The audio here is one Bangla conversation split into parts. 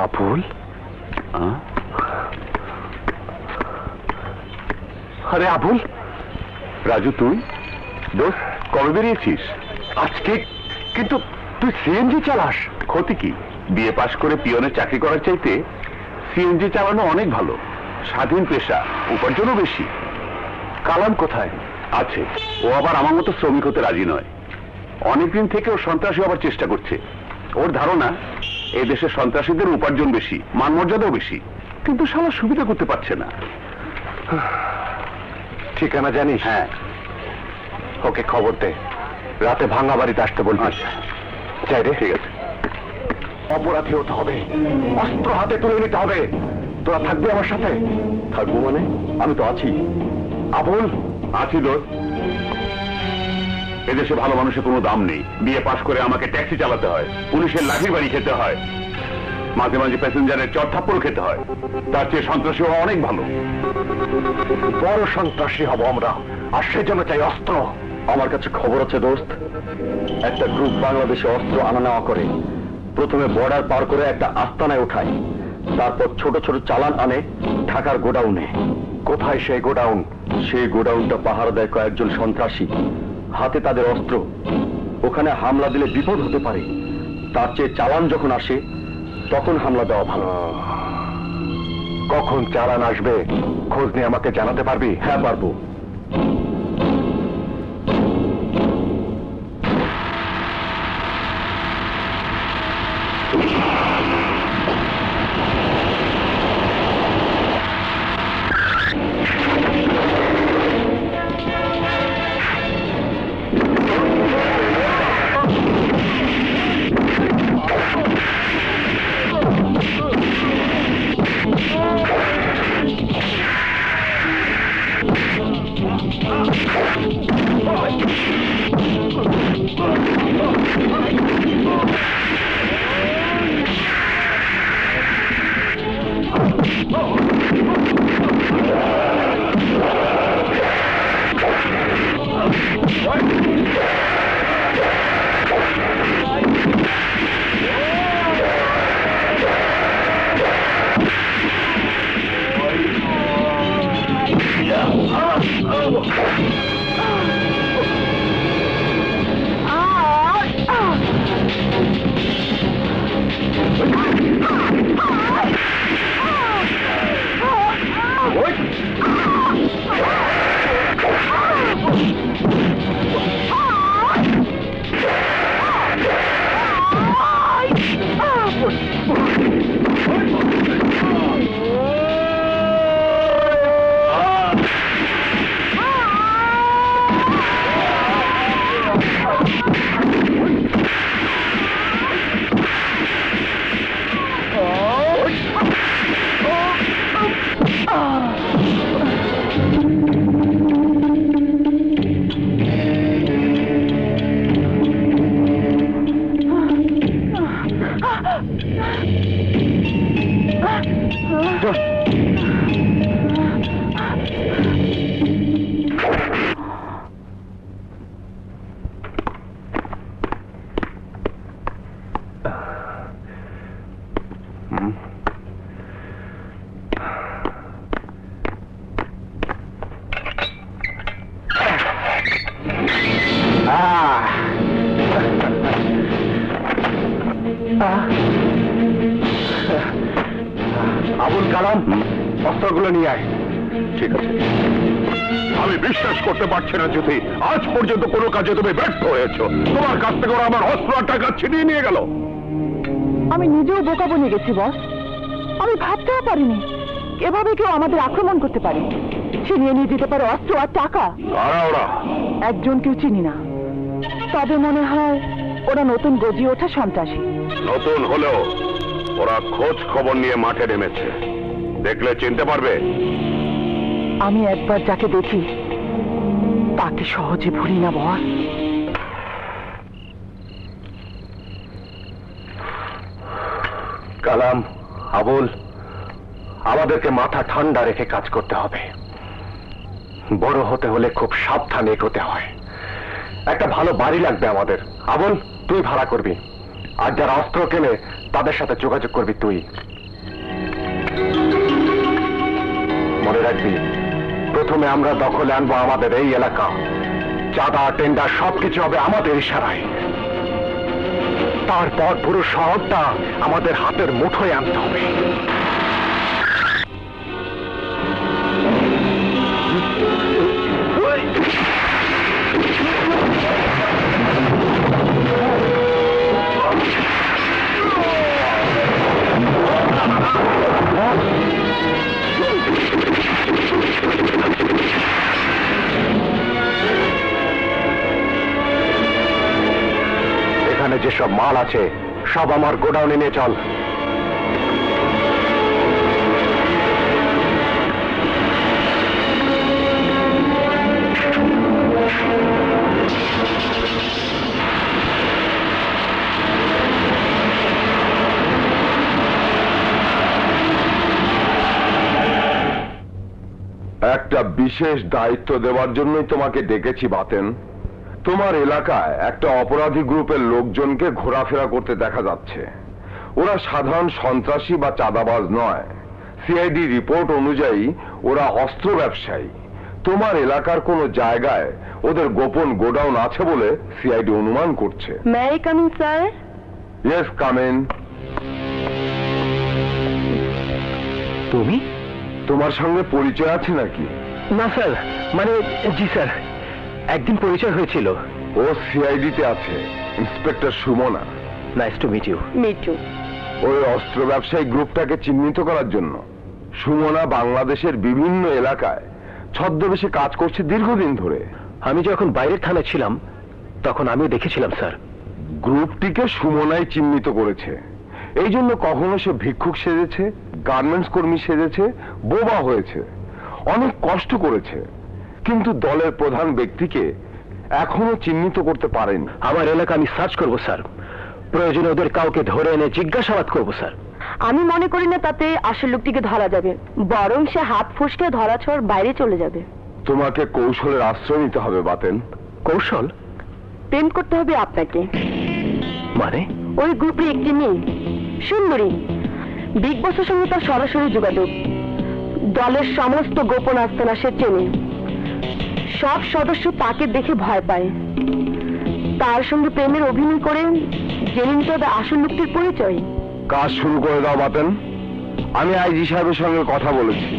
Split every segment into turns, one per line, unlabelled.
আবুল, আরে আবুল,
রাজু তুই দোস্ত কবে বেরিয়েছিস?
আজকে? কিন্তু তুই সিএনজি চালাস?
ক্ষতি কি? বিএ পাশ করে পিয়নের চাকরি করার চাইতে সিএনজি চালানো অনেক ভালো। স্বাধীন পেশা, উপার্জনও বেশি।
কালাম কোথায়?
আছে, ও আবার আমার মতো শ্রমিক হতে রাজি নয়। অনেকদিন থেকে ও সন্ত্রাসী হবার চেষ্টা করছে। ওর ধারণা এই দেশে সন্ত্রাসীদের উপার্জন বেশি, মান মর্যাদাও বেশি, কিন্তু শালা সুবিধা করতে পারছে না।
ঠিকানা জানিস?
হ্যাঁ।
ওকে খবর দে, রাতে ভাঙা বাড়িতে আসতে বলবি।
আচ্ছা
যাই রে।
ঠিক আছে।
অপরাধী হতে হবে, অস্ত্র হাতে তুলে নিতে হবে। তোরা থাকবি আমার সাথে?
থাকবো মানে? আমি তো আছি।
আবুল,
আছি দোস্ত। এদেশে ভালো মানুষের কোনো দাম নেই। বিয়ে পাশ করে আমাকে ট্যাক্সি চালাতে হয়, পুলিশের লাঠির বাড়ি খেতে হয়, মাঝে মাঝে প্যাসেঞ্জারের চট থাপ্পড় খেতে হয়। তার চেয়ে সন্ত্রাসী হওয়া অনেক ভালো।
বড় সন্ত্রাসী হব আমরা, আর সেজন্য চাই অস্ত্র।
আমার কাছে খবর আছে দোস্ত, একটা গ্রুপ বাংলাদেশে অস্ত্র আনা নেওয়া করে। প্রথমে বর্ডার পার করে একটা আস্তানায় উঠায়, তারপর ছোট ছোট চালান আনে ঢাকার গোডাউনে।
কোথায় সেই গোডাউন?
সেই গোডাউনটা পাহারা দেয় কয়েকজন সন্ত্রাসী, হাতে তাদের অস্ত্র। ওখানে হামলা দিলে বিপদ হতে পারে, তার চেয়ে চালান যখন আসে তখন হামলা দেওয়া ভালো।
কখন চালান আসবে খোঁজ নিয়ে আমাকে জানাতে পারবি?
হ্যাঁ পারবো।
আবুল কালাম, অস্ত্রগুলো নিয়ে আয়।
ঠিক আছে।
আমি বিশ্বাস করতে পারছি না যদি আজ পর্যন্ত কোনো কাজে তুমি ব্যর্থ হয়েছো। তোমার কাছ থেকে ওরা আমার অস্ত্র আর টাকা ছিনিয়ে নিয়ে গেল।
আমি নিজেও বোকা বনে গেছি বস। আমি ভাবতেও পারিনি এভাবে কেউ আমাদের আক্রমণ করতে পারে, ছিনিয়ে নিয়ে যেতে পারে অস্ত্র আর টাকা।
কারা ওরা?
একজন কেউ চিনি না, তবে মনে হয় ওরা নতুন গজিয়ে ওঠা সন্ত্রাসী।
নতুন হলেও ওরা খোঁজ খবর নিয়ে মাঠে নেমেছে, দেখলে চিনতে পারবে।
আমি একবার যাকে দেখি তাকে সহজে ভুলি না বস।
কালাম, আবুল, আমাদেরকে মাথা ঠান্ডা রেখে কাজ করতে হবে। বড় হতে হলে খুব সাবধানে এগোতে হয়। একটা ভালো বাড়ি লাগবে আমাদের। আবুল, তুই ভাড়া করবি, আর যারা অস্ত্র কেনে তাদের সাথে যোগাযোগ করবি তুই। রাখবি, প্রথমে আমরা দখলে আনবো আমাদের এই এলাকা। চাঁদা টেন্ডার সবকিছু হবে আমাদের ইশারায়। তারপর পুরো শহরটা আমাদের হাতের মুঠোয় আনতে হবে। এখানে যেসব মাল আছে সব আমার গোডাউনে নিয়ে চল।
একটা বিশেষ দায়িত্ব দেওয়ার জন্যই তোমাকে ডেকেছি বাতেন। তোমার এলাকায় একটা অপরাধী গ্রুপের লোকজনকে ঘোরাফেরা করতে দেখা যাচ্ছে। ওরা সাধারণ সন্ত্রাসী বা চাঁদাবাজ নয়। সিআইডি রিপোর্ট অনুযায়ী ওরা অস্ত্র ব্যবসায়ী। তোমার এলাকার কোনো জায়গায় ওদের গোপন গোডাউন আছে বলে সিআইডি অনুমান করছে।
May I come in sir?
Yes, come in.
তুমি?
তোমার সঙ্গে পরিচয় আছে নাকি?
না স্যার, মানে জি স্যার, একদিন পরিচয় হয়েছিল।
ও সিআইডিতে আছে, inspector Sumana.
Nice to meet you.
Me too.
ওই অস্ত্র ব্যবসায়ী গ্রুপটাকে চিহ্নিত করার জন্য সুমনা বাংলাদেশের বিভিন্ন এলাকায় ছদ্মবেশে কাজ করছে দীর্ঘদিন ধরে।
আমি যখন বাইরের থানায় ছিলাম তখন আমিও দেখেছিলাম স্যার।
গ্রুপটিকে সুমনাই চিহ্নিত করেছে। এই জন্য কখনো সে ভিক্ষুক সেজেছে, গার্মেন্টস কর্মী সেজেছে, বোবা হয়েছে, অনেক কষ্ট করেছে, কিন্তু দলের প্রধান ব্যক্তিকে এখনো চিহ্নিত করতে পারেনি।
আমার এলাকা আমি সার্চ করব স্যার, প্রয়োজনে ওদের কাউকে ধরে এনে জিজ্ঞাসাবাদ করব স্যার।
আমি মনে করি না তাতে আসল লোকটিকে ধরা যাবে, বরং সে হাত ফসকে ধরাছোঁয়ার বাইরে চলে যাবে।
তোমাকে কৌশলের আশ্রয় নিতে হবে বাতেন।
কৌশল?
প্রেম করতে হবে আপনাকে।
মানে?
ওই গ্রুপে একটি মেয়ে সুন্দরী, বিগ বসের সঙ্গে তার সরাসরি যোগাযোগ। দলের সমস্ত গোপন আস্তানা সে চেনে। সব সদস্য তাকে দেখে ভয় পায়। তার সঙ্গে প্রেমের অভিনয় করে জেনে নিতে হবে আসল লোকটির পরিচয়।
কাজ শুরু করে দাও বাতেন। আমি আইজি সাহেবের সঙ্গে কথা বলেছি।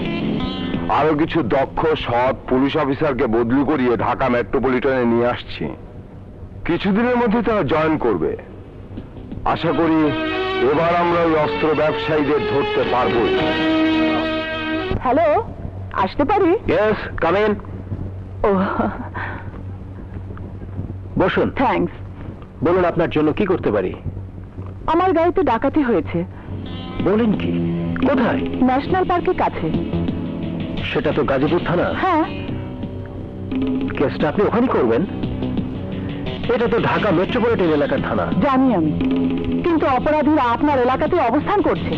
আরো কিছু দক্ষ সৎ পুলিশ অফিসারকে বদলি করিয়ে ঢাকা মেট্রোপলিটনে নিয়ে আসছি। কিছুদিনের মধ্যে তারা জয়েন করবে। আশা করি এবার আমরা ওই অস্ত্র ব্যবসায়ীদের ধরতে পারবো।
হ্যালো, আসতে পারি?
Yes, come in.
ও,
বসুন।
থ্যাঙ্কস।
বলুন আপনার জন্য কি করতে পারি?
আমার গাড়িতে ডাকাতি হয়েছে।
বলেন কি? কোথায়?
ন্যাশনাল পার্কের কাছে।
সেটা তো গাজীপুর থানা।
হ্যাঁ।
কেসটা আপনি ওখানে করবেন? এটা তো ঢাকা মেট্রোপলিটন এলাকার থানা।
জানি আমি, কিন্তু অপরাধীরা আপনার এলাকাতে অবস্থান করছে।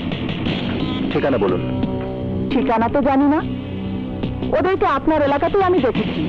ঠিকানা বলুন।
ঠিকানা তো জানি না, ওদেরকে আপনার এলাকাতেই আমি দেখেছি।